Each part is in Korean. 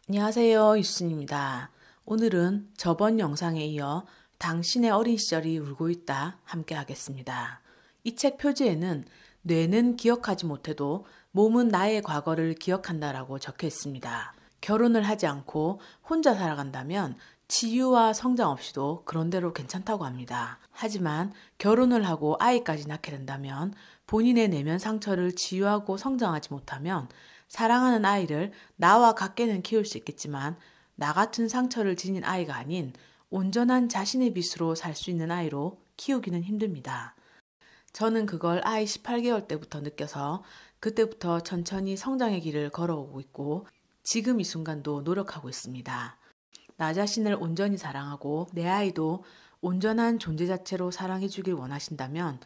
안녕하세요, 유순입니다. 오늘은 저번 영상에 이어 당신의 어린 시절이 울고 있다 함께 하겠습니다. 이 책 표지에는 뇌는 기억하지 못해도 몸은 나의 과거를 기억한다라고 적혀 있습니다. 결혼을 하지 않고 혼자 살아간다면 치유와 성장 없이도 그런대로 괜찮다고 합니다. 하지만 결혼을 하고 아이까지 낳게 된다면 본인의 내면 상처를 치유하고 성장하지 못하면 사랑하는 아이를 나와 같게는 키울 수 있겠지만 나 같은 상처를 지닌 아이가 아닌 온전한 자신의 빛으로 살 수 있는 아이로 키우기는 힘듭니다. 저는 그걸 아이 18개월 때부터 느껴서 그때부터 천천히 성장의 길을 걸어오고 있고 지금 이 순간도 노력하고 있습니다. 나 자신을 온전히 사랑하고 내 아이도 온전한 존재 자체로 사랑해주길 원하신다면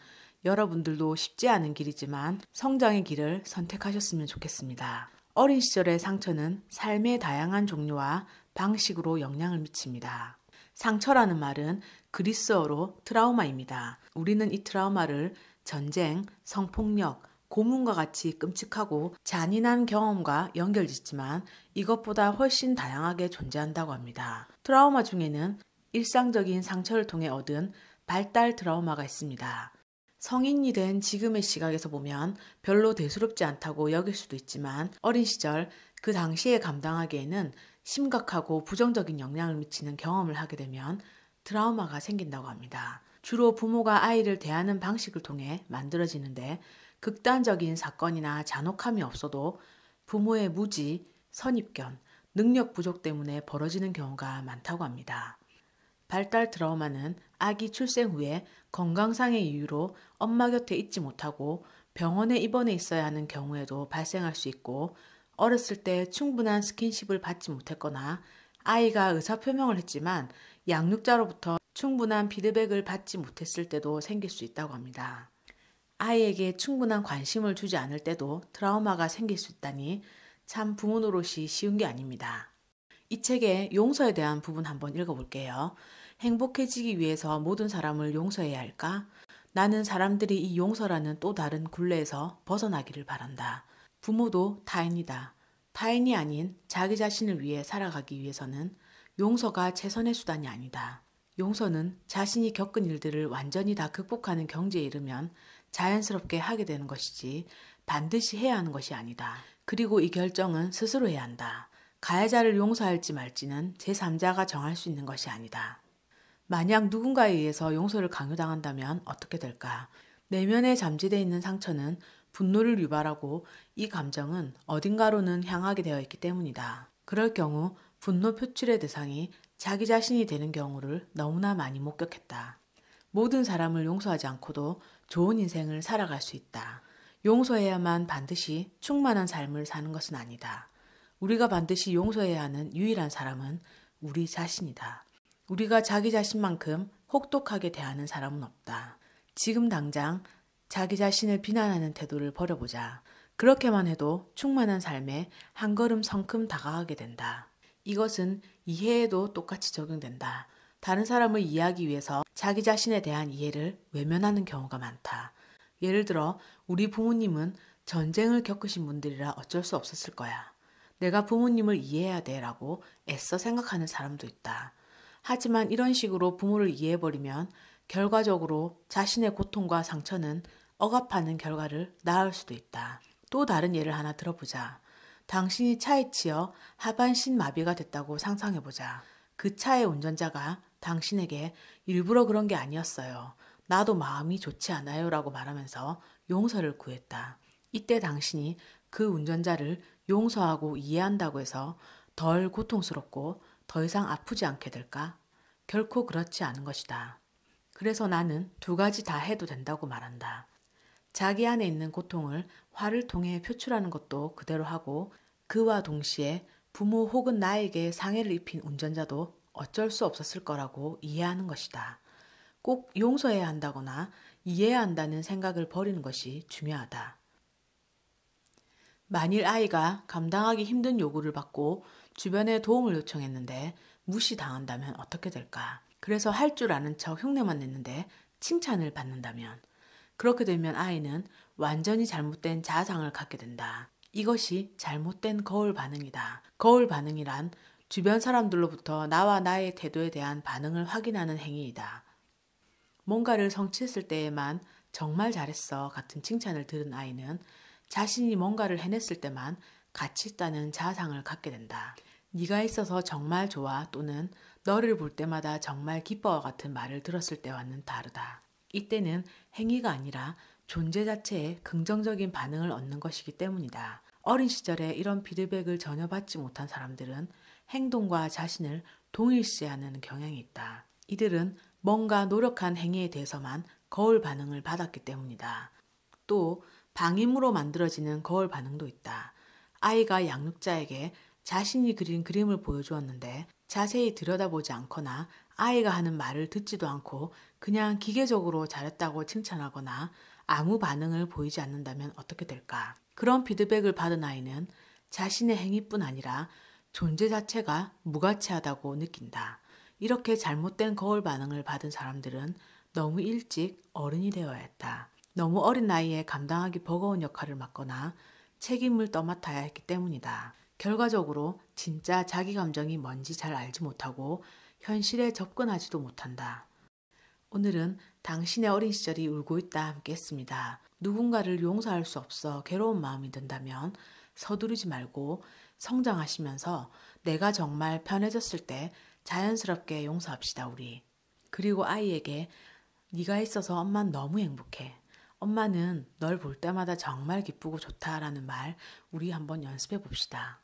여러분들도 쉽지 않은 길이지만 성장의 길을 선택하셨으면 좋겠습니다. 어린 시절의 상처는 삶의 다양한 종류와 방식으로 영향을 미칩니다. 상처라는 말은 그리스어로 트라우마입니다. 우리는 이 트라우마를 전쟁, 성폭력, 고문과 같이 끔찍하고 잔인한 경험과 연결짓지만 이것보다 훨씬 다양하게 존재한다고 합니다. 트라우마 중에는 일상적인 상처를 통해 얻은 발달 트라우마가 있습니다. 성인이 된 지금의 시각에서 보면 별로 대수롭지 않다고 여길 수도 있지만 어린 시절 그 당시에 감당하기에는 심각하고 부정적인 영향을 미치는 경험을 하게 되면 트라우마가 생긴다고 합니다. 주로 부모가 아이를 대하는 방식을 통해 만들어지는데 극단적인 사건이나 잔혹함이 없어도 부모의 무지, 선입견, 능력 부족 때문에 벌어지는 경우가 많다고 합니다. 발달 트라우마는 아기 출생 후에 건강상의 이유로 엄마 곁에 있지 못하고 병원에 입원해 있어야 하는 경우에도 발생할 수 있고 어렸을 때 충분한 스킨십을 받지 못했거나 아이가 의사표명을 했지만 양육자로부터 충분한 피드백을 받지 못했을 때도 생길 수 있다고 합니다. 아이에게 충분한 관심을 주지 않을 때도 트라우마가 생길 수 있다니 참 부모 노릇이 쉬운 게 아닙니다. 이 책의 용서에 대한 부분 한번 읽어볼게요. 행복해지기 위해서 모든 사람을 용서해야 할까? 나는 사람들이 이 용서라는 또 다른 굴레에서 벗어나기를 바란다. 부모도 타인이다. 타인이 아닌 자기 자신을 위해 살아가기 위해서는 용서가 최선의 수단이 아니다. 용서는 자신이 겪은 일들을 완전히 다 극복하는 경지에 이르면 자연스럽게 하게 되는 것이지 반드시 해야 하는 것이 아니다. 그리고 이 결정은 스스로 해야 한다. 가해자를 용서할지 말지는 제3자가 정할 수 있는 것이 아니다. 만약 누군가에 의해서 용서를 강요당한다면 어떻게 될까? 내면에 잠재되어 있는 상처는 분노를 유발하고 이 감정은 어딘가로는 향하게 되어 있기 때문이다. 그럴 경우 분노 표출의 대상이 자기 자신이 되는 경우를 너무나 많이 목격했다. 모든 사람을 용서하지 않고도 좋은 인생을 살아갈 수 있다. 용서해야만 반드시 충만한 삶을 사는 것은 아니다. 우리가 반드시 용서해야 하는 유일한 사람은 우리 자신이다. 우리가 자기 자신만큼 혹독하게 대하는 사람은 없다. 지금 당장 자기 자신을 비난하는 태도를 버려보자. 그렇게만 해도 충만한 삶에 한 걸음 성큼 다가가게 된다. 이것은 이해에도 똑같이 적용된다. 다른 사람을 이해하기 위해서 자기 자신에 대한 이해를 외면하는 경우가 많다. 예를 들어 우리 부모님은 전쟁을 겪으신 분들이라 어쩔 수 없었을 거야. 내가 부모님을 이해해야 돼 라고 애써 생각하는 사람도 있다. 하지만 이런 식으로 부모를 이해해버리면 결과적으로 자신의 고통과 상처는 억압하는 결과를 낳을 수도 있다. 또 다른 예를 하나 들어보자. 당신이 차에 치여 하반신 마비가 됐다고 상상해보자. 그 차의 운전자가 당신에게 일부러 그런 게 아니었어요. 나도 마음이 좋지 않아요 라고 말하면서 용서를 구했다. 이때 당신이 그 운전자를 용서하고 이해한다고 해서 덜 고통스럽고 더 이상 아프지 않게 될까? 결코 그렇지 않은 것이다. 그래서 나는 두 가지 다 해도 된다고 말한다. 자기 안에 있는 고통을 화를 통해 표출하는 것도 그대로 하고 그와 동시에 부모 혹은 나에게 상해를 입힌 운전자도 어쩔 수 없었을 거라고 이해하는 것이다. 꼭 용서해야 한다거나 이해해야 한다는 생각을 버리는 것이 중요하다. 만일 아이가 감당하기 힘든 요구를 받고 주변에 도움을 요청했는데 무시당한다면 어떻게 될까? 그래서 할 줄 아는 척 흉내만 냈는데 칭찬을 받는다면 그렇게 되면 아이는 완전히 잘못된 자아상을 갖게 된다. 이것이 잘못된 거울 반응이다. 거울 반응이란 주변 사람들로부터 나와 나의 태도에 대한 반응을 확인하는 행위이다. 뭔가를 성취했을 때에만 정말 잘했어 같은 칭찬을 들은 아이는 자신이 뭔가를 해냈을 때만 가치 있다는 자아상을 갖게 된다. 네가 있어서 정말 좋아 또는 너를 볼 때마다 정말 기뻐와 같은 말을 들었을 때와는 다르다. 이때는 행위가 아니라 존재 자체에 긍정적인 반응을 얻는 것이기 때문이다. 어린 시절에 이런 피드백을 전혀 받지 못한 사람들은 행동과 자신을 동일시하는 경향이 있다. 이들은 뭔가 노력한 행위에 대해서만 거울 반응을 받았기 때문이다. 또 방임으로 만들어지는 거울 반응도 있다. 아이가 양육자에게 자신이 그린 그림을 보여주었는데 자세히 들여다보지 않거나 아이가 하는 말을 듣지도 않고 그냥 기계적으로 잘했다고 칭찬하거나 아무 반응을 보이지 않는다면 어떻게 될까? 그런 피드백을 받은 아이는 자신의 행위뿐 아니라 존재 자체가 무가치하다고 느낀다. 이렇게 잘못된 거울 반응을 받은 사람들은 너무 일찍 어른이 되어야 했다. 너무 어린 나이에 감당하기 버거운 역할을 맡거나 책임을 떠맡아야 했기 때문이다. 결과적으로 진짜 자기 감정이 뭔지 잘 알지 못하고 현실에 접근하지도 못한다. 오늘은 당신의 어린 시절이 울고 있다 함께 했습니다. 누군가를 용서할 수 없어 괴로운 마음이 든다면 서두르지 말고 성장하시면서 내가 정말 편해졌을 때 자연스럽게 용서합시다 우리. 그리고 아이에게 네가 있어서 엄마는 너무 행복해. 엄마는 널 볼 때마다 정말 기쁘고 좋다라는 말 우리 한번 연습해 봅시다.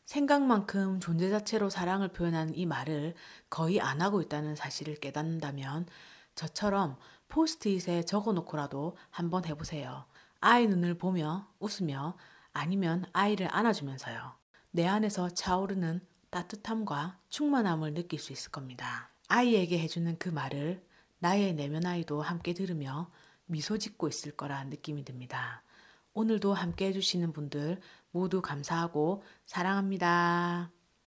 생각만큼 존재 자체로 사랑을 표현하는 이 말을 거의 안 하고 있다는 사실을 깨닫는다면 저처럼 포스트잇에 적어놓고라도 한번 해보세요. 아이 눈을 보며 웃으며 아니면 아이를 안아주면서요. 내 안에서 차오르는 따뜻함과 충만함을 느낄 수 있을 겁니다. 아이에게 해주는 그 말을 나의 내면 아이도 함께 들으며 미소 짓고 있을 거라 느낌이 듭니다. 오늘도 함께 해주시는 분들 모두 감사하고 사랑합니다.